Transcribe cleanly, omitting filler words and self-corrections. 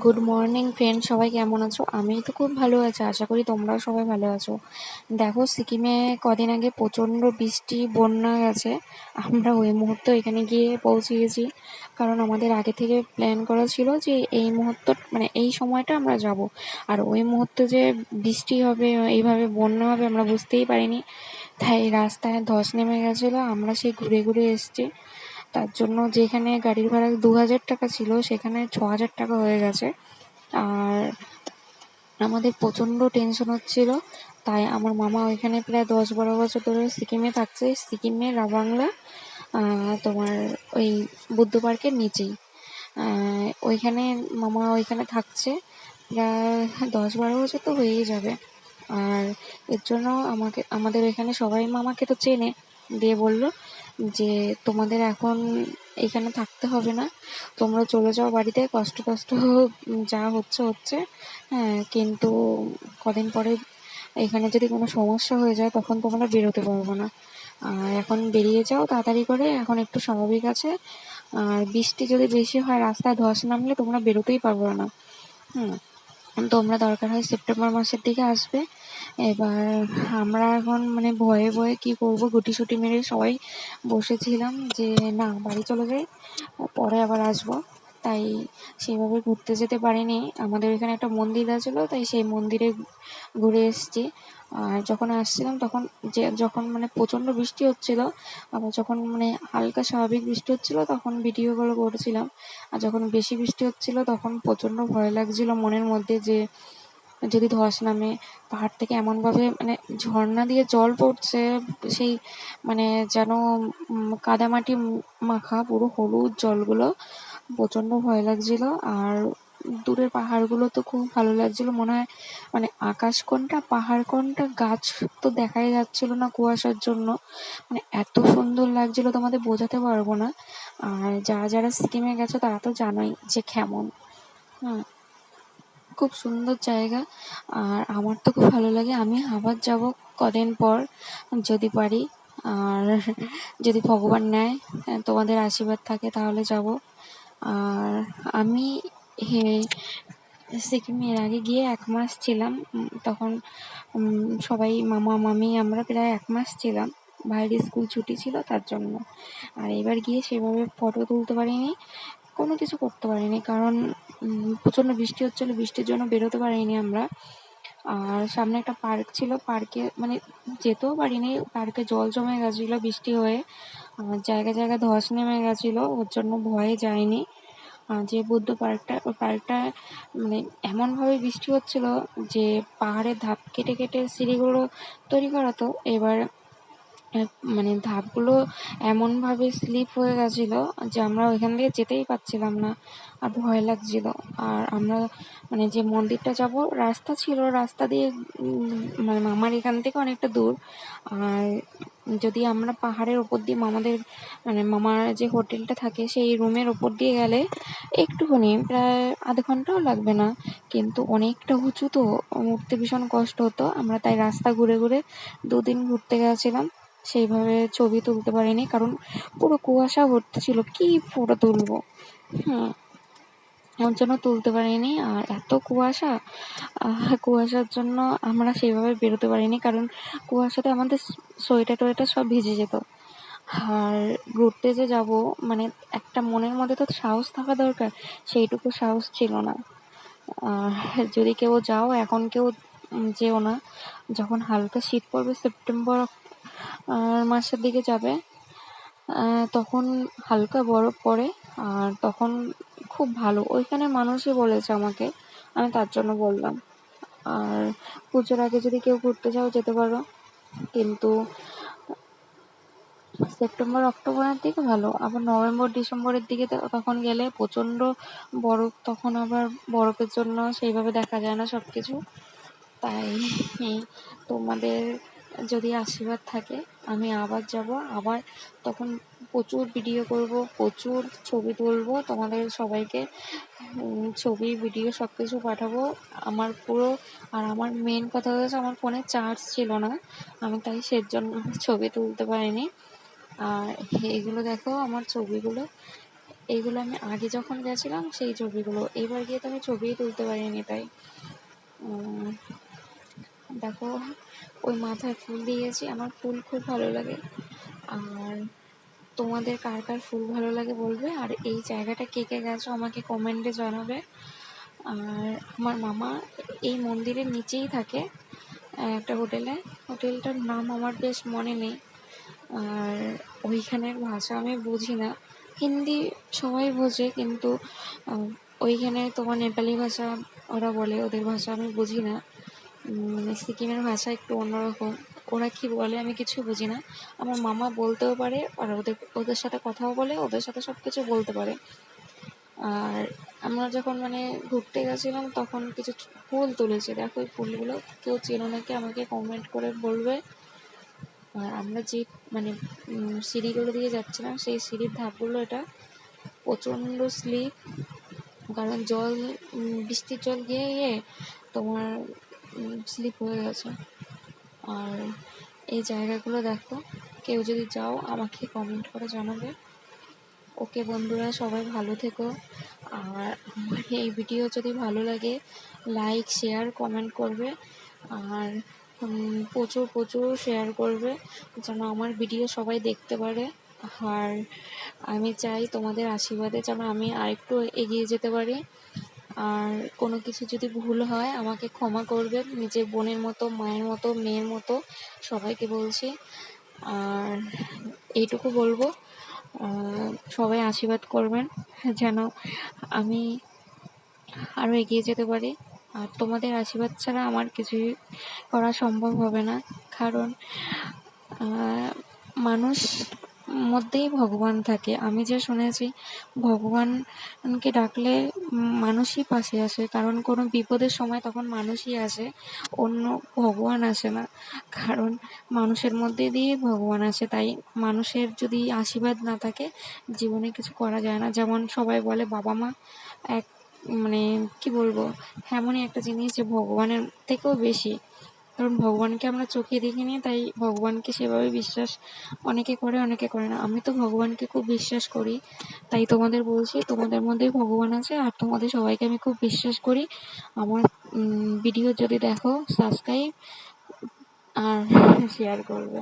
Good morning friend, সবাই কেমন আছো? আমি তো খুব ভালো আছি, আশা করি তোমরাও সবাই ভালো আছো। দেখো, সিকিমে কদিন আগে প্রচণ্ড বৃষ্টি বন্যা গেছে। আমরা ওই মুহূর্তে এখানে গিয়ে পৌঁছে গেছি, কারণ আমাদের আগে থেকে প্ল্যান করা ছিল যে এই মুহূর্ত মানে এই সময়টা আমরা যাব। আর ওই মুহূর্তে যে বৃষ্টি হবে, এইভাবে বন্যা হবে আমরা বুঝতেই পারিনি। তাই রাস্তায় ধস নেমে গেছিলো, আমরা সেই ঘুরে ঘুরে এসছি। তার জন্য যেখানে গাড়ির ভাড়া 2,000 টাকা ছিল সেখানে 6,000 টাকা হয়ে গেছে। আর আমাদের প্রচণ্ড টেনশন হচ্ছিল। তাই আমার মামা ওইখানে প্রায় 10-12 বছর ধরে সিকিমে থাকছে, সিকিমে রাবাংলা, তোমার ওই বুদ্ধ পার্কের নিচেই। ওইখানে মামা ওইখানে থাকছে প্রায় 10-12 বছর তো হয়েই যাবে। আর এর জন্য আমাদের এখানে সবাই মামাকে তো চেনে, দিয়ে বলল যে তোমাদের এখন এখানে থাকতে হবে না, তোমরা চলে যাও বাড়িতে, কষ্ট কষ্ট যা হচ্ছে হচ্ছে। হ্যাঁ, কিন্তু কদিন পরে এখানে যদি কোনো সমস্যা হয়ে যায় তখন তোমরা বেরোতে পারবো না। আর এখন বেরিয়ে যাও তাড়াতাড়ি করে, এখন একটু স্বাভাবিক আছে। আর বৃষ্টি যদি বেশি হয়, রাস্তায় ধস নামলে তোমরা বেরোতেই পারবে না। হুম, তোমরা দরকার হয় সেপ্টেম্বর মাসের দিকে আসবে। এবার আমরা এখন মানে ভয়ে ভয়ে কি করব, গুটিসুটি মেরে সবাই বসেছিলাম যে না, বাড়ি চলে যাই, পরে আবার আসবো। তাই সেভাবে ঘুরতে যেতে পারিনি। আমাদের এখানে একটা মন্দির আছে, তাই সেই মন্দিরে ঘুরে এসেছি। আর যখন আসছিলাম তখন যখন মানে প্রচণ্ড বৃষ্টি হচ্ছিল, আবার যখন মানে হালকা স্বাভাবিক বৃষ্টি হচ্ছিল তখন ভিডিওগুলো করছিলাম। আর যখন বেশি বৃষ্টি হচ্ছিল তখন প্রচণ্ড ভয় লাগছিল মনের মধ্যে যে যদি ধস নামে। পাহাড় থেকে এমনভাবে মানে ঝর্ণা দিয়ে জল পড়ছে, সেই মানে যেন কাদামাটি মাখা পুরো হলুদ জলগুলো। প্রচণ্ড ভয় লাগছিল। আর দূরের পাহাড়গুলো তো খুব ভালো লাগছিল, মনে হয় মানে আকাশ কোনটা পাহাড় কোনটা, গাছ তো দেখাই যাচ্ছিল না কুয়াশার জন্য। মানে এত সুন্দর লাগছিল তোমাদের বোঝাতে পারবো না। আর যারা যারা সিকিমে গেছো তারা তো জানোই যে কেমন। হুম, খুব সুন্দর জায়গা। আর আমার তো খুব ভালো লাগে, আমি আবার যাব কদিন পর যদি পারি। আর যদি ভগবান নেয়, তোমাদের আশীর্বাদ থাকে তাহলে যাব। আর আমি সিকিমে এর আগে গিয়ে 1 মাস ছিলাম। তখন সবাই মামা মামি আমরা প্রায় 1 মাস ছিলাম, ভাইয়ের স্কুল ছুটি ছিল তার জন্য। আর এবার গিয়ে সেভাবে ফটো তুলতে পারিনি, কোনো কিছু করতে পারিনি, কারণ প্রচণ্ড বৃষ্টি হচ্ছিল, বৃষ্টির জন্য বেরোতে পারিনি আমরা। আর সামনে একটা পার্ক ছিল, পার্কে মানে যেতেও পারিনি, পার্কে জল জমে গেছিলো বৃষ্টি হয়ে। আর জায়গায় জায়গায় ধস নেমে গেছিলো, ওর জন্য ভয়ে যাইনি। যে বুদ্ধ পার্কটা, ওই পার্কটা মানে এমনভাবে বৃষ্টি হচ্ছিল যে পাহাড়ের ধাপ কেটে কেটে সিঁড়িগুলো তৈরি করা, তো এবার মানে ধাপগুলো এমনভাবে স্লিপ হয়ে গেছিলো যে আমরা ওইখান দিয়ে যেতেই পারছিলাম না, আর ভয় লাগছিল। আর আমরা মানে যে মন্দিরটা যাব, রাস্তা ছিল, রাস্তা দিয়ে মানে মামার এখান থেকে অনেকটা দূর। আর যদি আমরা পাহাড়ের ওপর দিয়ে মামাদের মানে মামার যে হোটেলটা থাকে সেই রুমের ওপর দিয়ে গেলে একটুখানি প্রায় আধ ঘন্টাও লাগবে না, কিন্তু অনেকটা উঁচু তো, উঠতে ভীষণ কষ্ট হতো। আমরা তাই রাস্তা ঘুরে ঘুরে 2 দিন ঘুরতে গেছিলাম, সেইভাবে ছবি তুলতে পারিনি কারণ পুরো কুয়াশা ভর্তি ছিল, কি ফটো তুলবো। হুম, ওর জন্য তুলতে পারিনি। আর এত কুয়াশা, কুয়াশার জন্য আমরা সেইভাবে বেরোতে পারিনি, কারণ কুয়াশাতে আমাদের সোয়েটার টোয়েটার সব ভিজে যেত। আর ঘুরতে যে যাব মানে একটা মনের মধ্যে তো সাহস থাকা দরকার, সেইটুকু সাহস ছিল না। আর যদি কেউ যাও এখন কেউ যেও না, যখন হালকা শীত পড়বে সেপ্টেম্বর মাসের দিকে যাবে, তখন হালকা বরফ পড়ে। আর তখন খুব ভালো, ওইখানে মানুষই বলেছে আমাকে, আমি তার জন্য বললাম। আর পুজোর আগে যদি কেউ ঘুরতে যাও যেতে পারো, কিন্তু সেপ্টেম্বর অক্টোবরের দিকে ভালো। আবার নভেম্বর ডিসেম্বরের দিকে তখন গেলে প্রচণ্ড বরফ, তখন আবার বরফের জন্য সেইভাবে দেখা যায় না সব কিছু। তাই তোমাদের যদি আশীর্বাদ থাকে আমি আবার যাব, আবার তখন প্রচুর ভিডিও করব, প্রচুর ছবি তুলবো, তোমাদের সবাইকে ছবি ভিডিও সব কিছু পাঠাবো। আমার পুরো, আর আমার মেন কথা হচ্ছে আমার ফোনে চার্জ ছিল না, আমি তাই সেজন্য ছবি তুলতে পারিনি। আর এগুলো দেখো আমার ছবিগুলো, এইগুলো আমি আগে যখন গেছিলাম সেই ছবিগুলো, এবার গিয়ে তো আমি ছবিই তুলতে পারিনি। তাই দেখো ওই মাথায় ফুল দিয়েছি, আমার ফুল খুব ভালো লাগে। আর তোমাদের কার কার ফুল ভালো লাগে বলবে, আর এই জায়গাটা কে কে গেছো আমাকে কমেন্টে জানাবে। আর আমার মামা এই মন্দিরের নিচেই থাকে একটা হোটেলে, হোটেলটার নাম আমার বেশ মনে নেই। আর ওইখানের ভাষা আমি বুঝি না, হিন্দি সবাই বোঝে, কিন্তু ওইখানে তোমার নেপালি ভাষা ওরা বলে, ওদের ভাষা আমি বুঝি না। সিকিমের ভাষা একটু অন্যরকম, ওরা কি বলে আমি কিছু বুঝি না। আমার মামা বলতেও পারে, আর ওদের ওদের সাথে কথাও বলে, ওদের সাথে সব কিছু বলতে পারে। আর আমরা যখন ঘুরতে গেছিলাম তখন কিছু ফুল তুলেছি, দেখো এই ফুলগুলো কেউ চেনো নাকি আমাকে কমেন্ট করে বলবে। আর আমরা যে সিঁড়িগুলো দিয়ে যাচ্ছিলাম, সেই সিঁড়ির ধাপগুলো এটা প্রচণ্ড স্লিপ, কারণ জল বৃষ্টির জল গিয়ে গিয়ে তোমার স্লিপ হয়ে গেছে। আর এই জায়গাগুলো দেখো, কেউ যদি যাও আমাকে কমেন্ট করে জানাবে। ওকে বন্ধুরা, সবাই ভালো থেকো। আর আমার এই ভিডিও যদি ভালো লাগে লাইক শেয়ার কমেন্ট করবে, আর প্রচুর প্রচুর শেয়ার করবে যেন আমার ভিডিও সবাই দেখতে পারে। আর আমি চাই তোমাদের আশীর্বাদে যেন আমি আরেকটু এগিয়ে যেতে পারি। আর কোনো কিছু যদি ভুল হয় আমাকে ক্ষমা করবেন, নিজের বোনের মতো, মায়ের মতো, মেয়ের মতো সবাইকে বলছি। আর এইটুকু বলবো, সবাই আশীর্বাদ করবেন যেন আমি আরও এগিয়ে যেতে পারি। আর তোমাদের আশীর্বাদ ছাড়া আমার কিছুই করা সম্ভব হবে না, কারণ মানুষ মধ্যেই ভগবান থাকে। আমি যে শুনেছি ভগবানকে ডাকলে মানুষই পাশে আসে, কারণ কোনো বিপদের সময় তখন মানুষই আসে, অন্য ভগবান আসে না। কারণ মানুষের মধ্যে দিয়েই ভগবান আসে। তাই মানুষের যদি আশীর্বাদ না থাকে জীবনে কিছু করা যায় না। যেমন সবাই বলে বাবা মা এক কি বলবো, এমনই একটা জিনিস যে ভগবানের থেকেও বেশি। কারণ ভগবানকে আমরা চোখে দেখিনি, তাই ভগবানকে সেভাবে বিশ্বাস অনেকে করে অনেকে করে না। আমি তো ভগবানকে খুব বিশ্বাস করি, তাই তোমাদের বলছি তোমাদের মধ্যেই ভগবান আছে, আর তোমাদের সবাইকে আমি খুব বিশ্বাস করি। আমার ভিডিও যদি দেখো সাবস্ক্রাইব আর শেয়ার করবে।